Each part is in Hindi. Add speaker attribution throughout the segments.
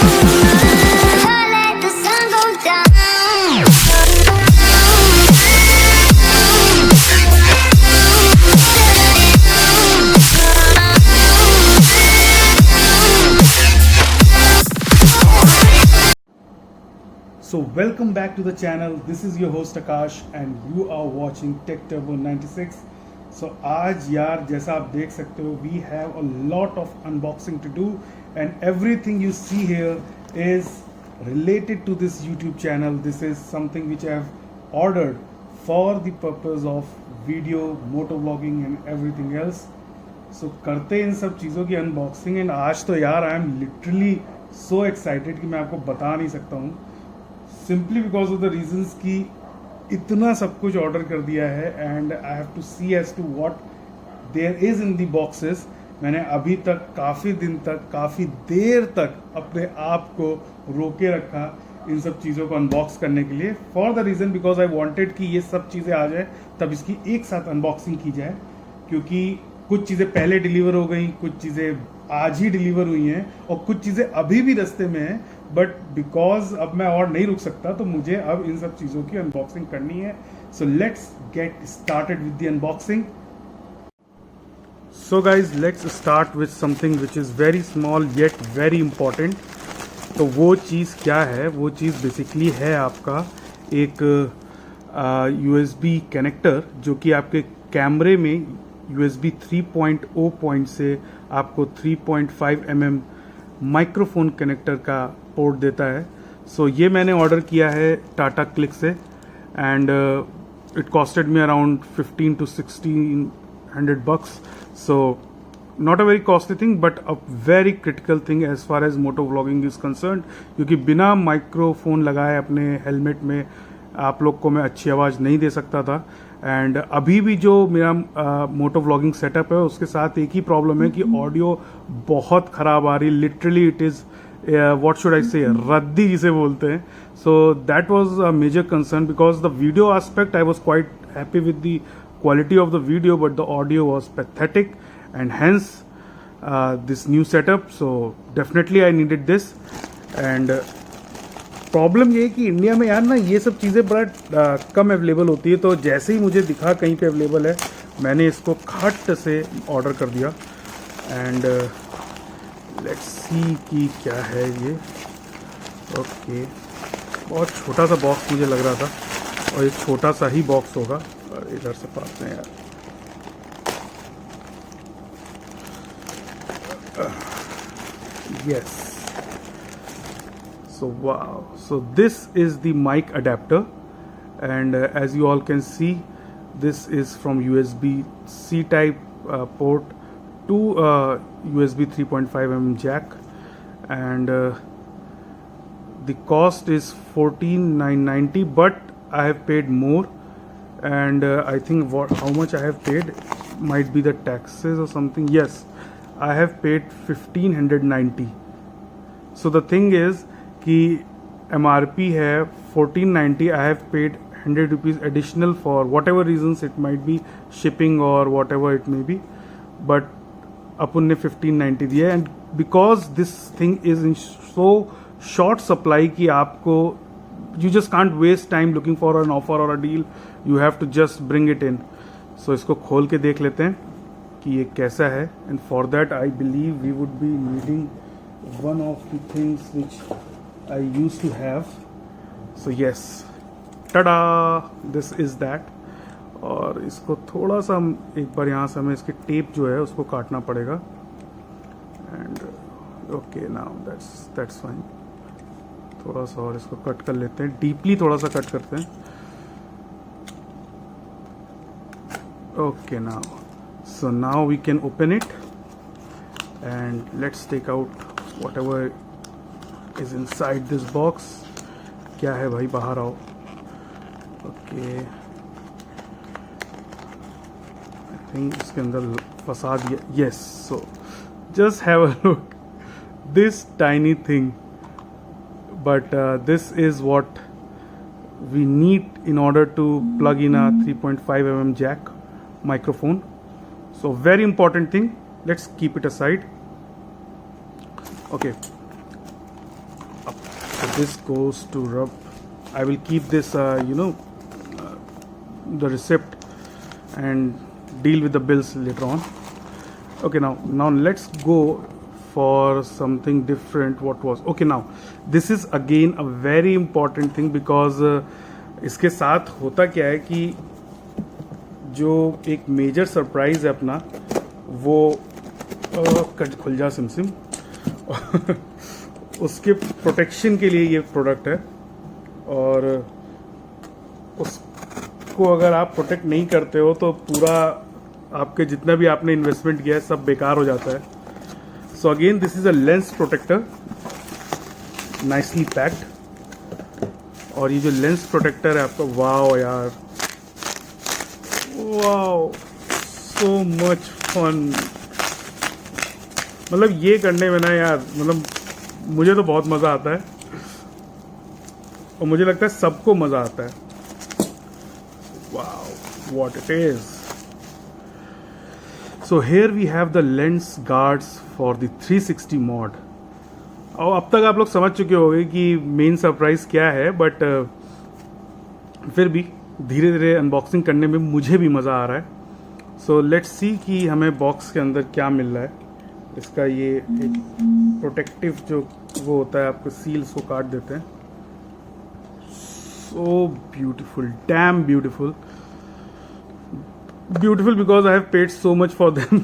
Speaker 1: Let the sun go down.
Speaker 2: So welcome back to the channel. This is your host Akash and you are watching Tech Turbo 96. So आज यार जैसा आप देख सकते हो we have a lot of unboxing to do and everything you see here is related to this YouTube channel. This is something which I have ordered for the purpose of video, motovlogging and everything else. So करते हैं इन सब चीज़ों की unboxing and आज तो यार I am literally so excited कि मैं आपको बता नहीं सकता हूँ. Simply because of the reasons कि इतना सब कुछ ऑर्डर कर दिया है and I have to see as to what there is in the boxes. मैंने अभी तक काफ़ी दिन तक काफ़ी देर तक अपने आप को रोके रखा इन सब चीज़ों को अनबॉक्स करने के लिए for the reason because I wanted कि ये सब चीज़ें आ जाए तब इसकी एक साथ अनबॉक्सिंग की जाए, क्योंकि कुछ चीज़ें पहले डिलीवर हो गई, कुछ चीज़ें आज ही डिलीवर हुई हैं और कुछ चीज़ें अभी भी रास्ते में हैं. बट बिकॉज अब मैं और नहीं रुक सकता तो मुझे अब इन सब चीज़ों की अनबॉक्सिंग करनी है. So let's get started with the unboxing. So guys let's start with something which is very small yet very important. तो वो चीज़ क्या है? वो चीज़ बेसिकली है आपका एक USB कनेक्टर जो कि आपके कैमरे में USB 3.0 पॉइंट से आपको 3.5 mm माइक्रोफोन कनेक्टर का पोर्ट देता है. सो ये मैंने ऑर्डर किया है टाटा क्लिक से and it costed me around 15 to 1600 bucks. So not a very costly thing but a very critical thing as far as moto vlogging is concern, क्योंकि बिना माइक्रोफोन लगाए अपने हेलमेट में आप लोग को मैं अच्छी आवाज़ नहीं दे सकता था. एंड अभी भी जो मेरा मोटो व्लॉगिंग सेटअप है उसके साथ एक ही प्रॉब्लम है कि ऑडियो बहुत ख़राब आ रही. Literally it is what should I say रद्दी जिसे बोलते हैं. So that was a major concern because the video aspect I was quite happy with the quality of the video but the audio was pathetic and hence this new setup. So definitely I needed this. And problem ये है कि इंडिया में यार ना ये सब चीज़ें बड़ा कम अवेलेबल होती है. तो जैसे ही मुझे दिखा कहीं पे अवेलेबल है मैंने इसको खट से ऑर्डर कर दिया. एंड लेट्स सी कि क्या है ये. ओके, बहुत छोटा सा बॉक्स मुझे लग रहा था और एक छोटा सा ही बॉक्स होगा. और इधर से पाते हैं यार. Yes. So wow, so this is the mic adapter and as you all can see this is from USB-C type port to USB 3.5 mm jack and the cost is 14,990 but I have paid more and I think how much I have paid might be the taxes or something. Yes, I have paid 1,590. So the thing is कि MRP है 1490. I have paid 100 rupees additional for whatever reasons it might be, shipping और whatever it may be, but अपन ने 1590 दिया. And because this thing is in so short supply कि आपको you just can't waste time looking for an offer और a deal, you have to just bring it in. So इसको खोल के देख लेते हैं कि ये कैसा है. And for that I believe we would be needing one of the things which I used to have. So yes, tada, this is that. और इसको थोड़ा सा एक बार यहाँ से हमें इसकी टेप जो है उसको काटना पड़ेगा. And okay, now that's fine. थोड़ा सा और इसको कट कर लेते हैं, डीपली थोड़ा सा कट करते हैं. Okay, now now we can open it and let's take out whatever is inside this box. क्या है भाई, बाहर आओ. ओके, आई थिंक इसके अंदर फंसा दिया. Yes, so just have a look this tiny thing, but this is what we need in order to plug in a 3.5 mm jack microphone. So very important thing. Let's keep it aside. Okay, So this goes to rub. I will keep this, the receipt and deal with the bills later on. Okay, now let's go for something different. What was okay? Now this is again a very important thing because इसके साथ होता क्या है कि जो एक मेजर सरप्राइज है अपना वो खुल जा सिम उसके प्रोटेक्शन के लिए ये प्रोडक्ट है, और उसको अगर आप प्रोटेक्ट नहीं करते हो तो पूरा आपके जितना भी आपने इन्वेस्टमेंट किया है सब बेकार हो जाता है. So again this is a lens protector, nicely packed. और ये जो लेंस प्रोटेक्टर है आपका, वाओ यार, वाओ, सो मच फन. मतलब ये करने में ना यार, मतलब मुझे तो बहुत मज़ा आता है और मुझे लगता है सबको मज़ा आता है. Wow, what it is. So here we have the lens guards for the 360 mod. और अब तक आप लोग समझ चुके होंगे कि मेन सरप्राइज क्या है, बट फिर भी धीरे धीरे अनबॉक्सिंग करने में मुझे भी मज़ा आ रहा है. सो लेट्स सी कि हमें बॉक्स के अंदर क्या मिल रहा है. इसका ये एक प्रोटेक्टिव जो वो होता है, आपको सील उसको काट देते हैं. So beautiful, dam beautiful. Beautiful because I have paid so much for them.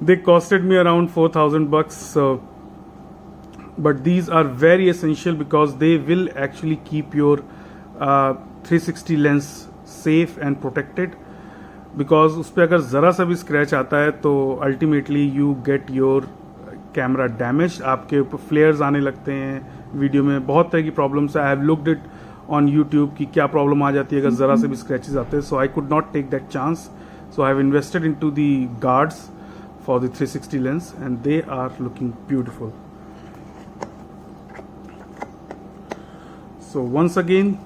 Speaker 2: They costed me around $4,000. So, but these are very essential because they will actually keep your 360 lens safe and protected. Because उस पर अगर ज़रा सा भी स्क्रैच आता है तो ultimately you get your camera damage. आपके ऊपर फ्लेयर्स आने लगते हैं. वीडियो में बहुत तरह की प्रॉब्लम्स है. I have looked it on YouTube की क्या प्रॉब्लम आ जाती है अगर ज़रा से भी स्क्रैचेस आते हैं. So I could not take that chance. So I have invested into the guards for the 360 lens and they are looking beautiful. So once again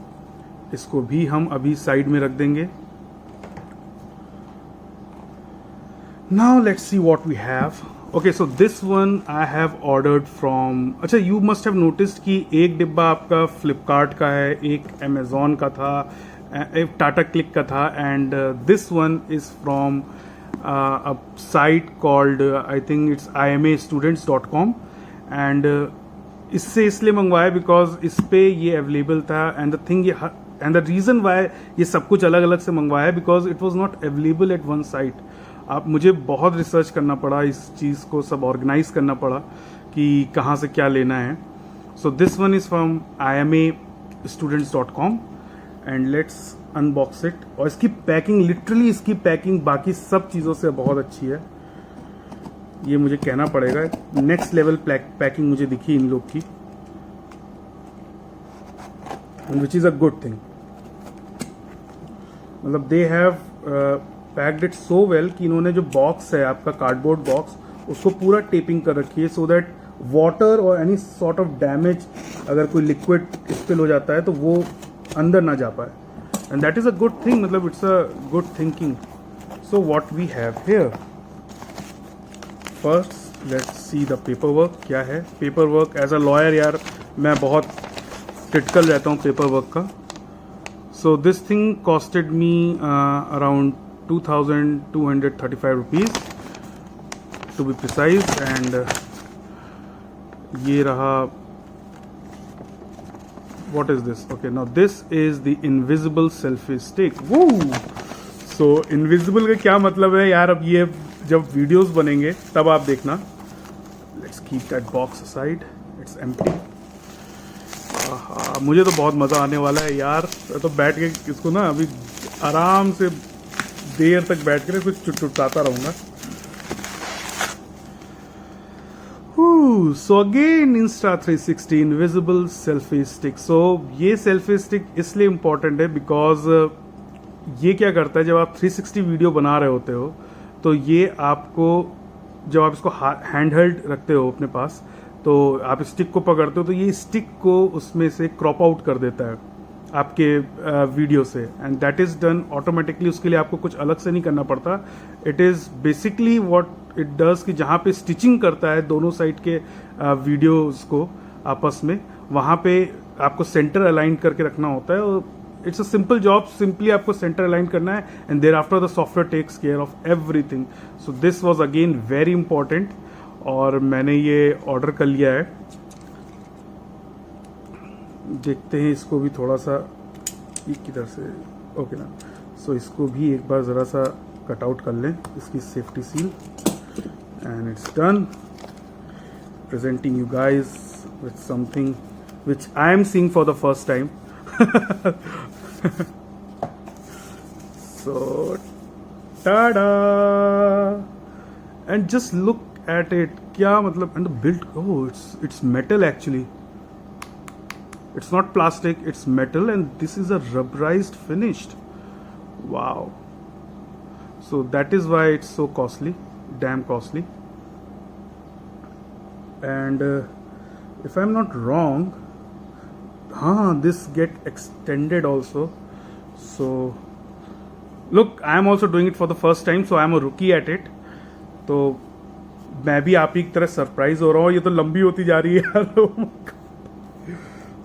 Speaker 2: इसको भी हम अभी साइड में रख देंगे. Now let's see what we have. Okay, so this one I have ordered from. अच्छा, you must have noticed कि एक डिब्बा आपका फ्लिपकार्ट का है, एक अमेजोन का था, एक टाटा क्लिक का था, and this one is from a site called I think it's imastudents.com. and इससे इसलिए मंगवाया बिकॉज इस पे ये अवेलेबल था. And the thing and the reason why ये सब कुछ अलग अलग से मंगवाया because it was not available at one site. आप मुझे बहुत रिसर्च करना पड़ा, इस चीज़ को सब ऑर्गेनाइज करना पड़ा कि कहाँ से क्या लेना है. So this one is from imastudents.com and let's unbox it. और इसकी पैकिंग, लिटरली इसकी पैकिंग बाकी सब चीज़ों से बहुत अच्छी है, ये मुझे कहना पड़ेगा. नेक्स्ट लेवल पैकिंग मुझे दिखी इन लोग की, which is a good thing. मतलब they have packed it so well कि इन्होंने जो बॉक्स है आपका कार्डबोर्ड बॉक्स उसको पूरा टेपिंग कर रखी है सो दैट वाटर और एनी सॉर्ट ऑफ डैमेज, अगर कोई लिक्विड स्पिल हो जाता है तो वो अंदर ना जा पाए. And that is a good thing. मतलब it's a good thinking. So what we have here, first let's see the paper work. क्या है paper work? As a lawyer यार मैं बहुत क्रिटिकल रहता हूँ पेपर वर्क का. So this thing costed me around 2,235 rupees to be precise. एंड ये रहा, what is this? Okay, now this is the invisible selfie stick. Woo! So invisible का क्या मतलब है यार? अब ये जब वीडियोस बनेंगे तब आप देखना. Let's keep that box aside. It's empty. मुझे तो बहुत मज़ा आने वाला है यार. तो बैठ के इसको ना अभी आराम से देर तक बैठ कर कुछ चुटचुटाता रहूंगा. So again Insta360 invisible selfie stick. So ये सेल्फी स्टिक इसलिए इम्पोर्टेंट है बिकॉज ये क्या करता है, जब आप 360 वीडियो बना रहे होते हो तो ये आपको, जब आप इसको हैंड हेल्ड रखते हो अपने पास तो आप स्टिक को पकड़ते हो तो ये स्टिक को उसमें से क्रॉप आउट कर देता है आपके वीडियो से. And that is done automatically. उसके लिए आपको कुछ अलग से नहीं करना पड़ता. It is basically what it does कि जहाँ पे स्टिचिंग करता है दोनों साइड के वीडियोस को आपस में, वहाँ पे आपको सेंटर अलाइन करके रखना होता है और it's a simple job, simply आपको सेंटर अलाइन करना है and thereafter the software takes care of everything. So this was again very important और मैंने ये ऑर्डर कर लिया है. देखते हैं इसको भी थोड़ा सा किधर से. ओके ना. सो इसको भी एक बार ज़रा सा कट आउट कर लें, इसकी safety seal, and it's done. Presenting you guys with something which I am seeing for the first time. So, tada! And just look at it. क्या मतलब? And the build. Oh, it's metal actually. It's not plastic. It's metal, and this is a rubberized finished. Wow. So that is why it's so costly. Damn costly. And if I'm not wrong, this get extended also. So look, I am also doing it for the first time, so I am a rookie at it. तो मैं भी आप ही की तरह सरप्राइज हो रहा हूँ. ये तो लंबी होती जा रही है यार.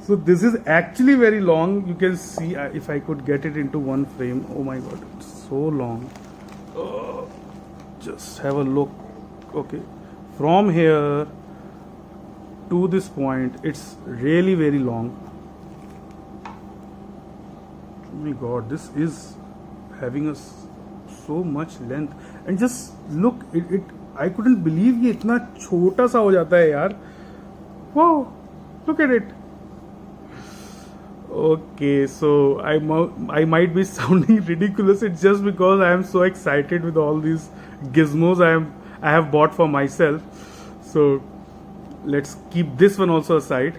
Speaker 2: So this is actually very long. You can see if I could get it into one frame. Oh my god, it's so long. Just have a look. Okay, from here to this point, it's really very long. Oh my god, this is having so much length, and just look, it I couldn't believe ये इतना छोटा सा हो जाता है यार. Wow, look at it. Okay, so I might be sounding ridiculous. It's just because I am so excited with all these gizmos I have bought for myself. So let's keep this one also aside,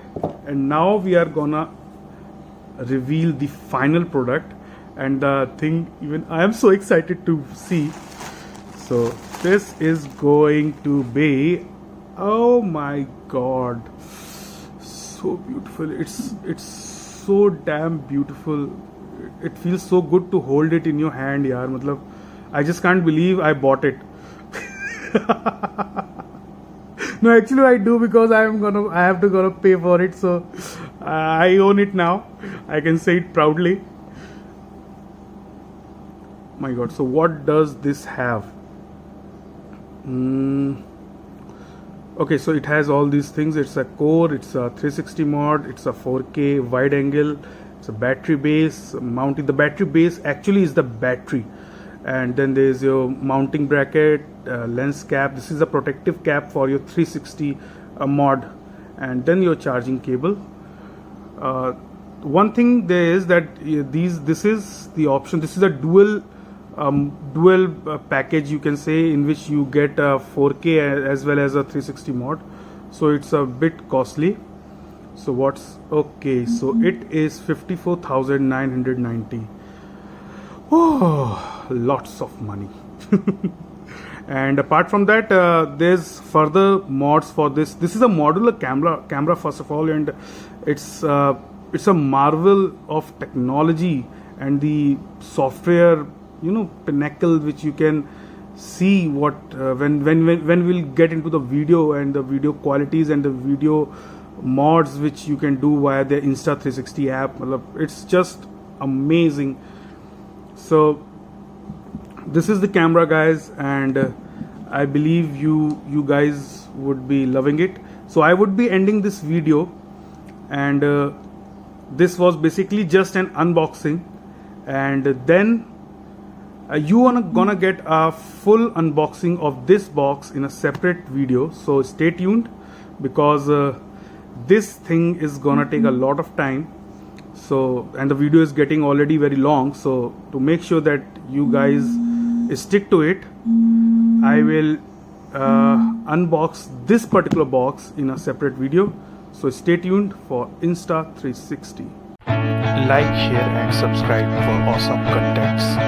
Speaker 2: and now we are gonna reveal the final product, and the thing even I am so excited to see. So this is going to be, oh my god, so beautiful. It's so damn beautiful. It feels so good to hold it in your hand yaar. मतलब I just can't believe I bought it. No, actually I do, because I have to gonna pay for it, so I own it now. I can say it proudly. My god, so what does this have? Okay, so it has all these things. It's a core, it's a 360 mod, it's a 4K wide angle, it's a battery base mounting. The battery base actually is the battery, and then there's your mounting bracket, lens cap. This is a protective cap for your 360 mod, and then your charging cable. One thing there is that this is the option. This is a dual package, you can say, in which you get a 4K as well as a 360 mod. So it's a bit costly. So what's okay? So it is 54,990. Oh, lots of money. And apart from that, there's further mods for this. This is a modular camera first of all, and it's a marvel of technology and the software, pinnacle, which you can see what when we'll get into the video and the video qualities and the video mods which you can do via the Insta360 app. It's just amazing. So this is the camera, guys, and I believe you guys would be loving it. So I would be ending this video, and this was basically just an unboxing, and then you are gonna get a full unboxing of this box in a separate video. So stay tuned, because this thing is gonna take a lot of time. So, and the video is getting already very long, so to make sure that you guys stick to it, I will unbox this particular box in a separate video. So stay tuned for Insta360.
Speaker 3: Like, share and subscribe for awesome contents.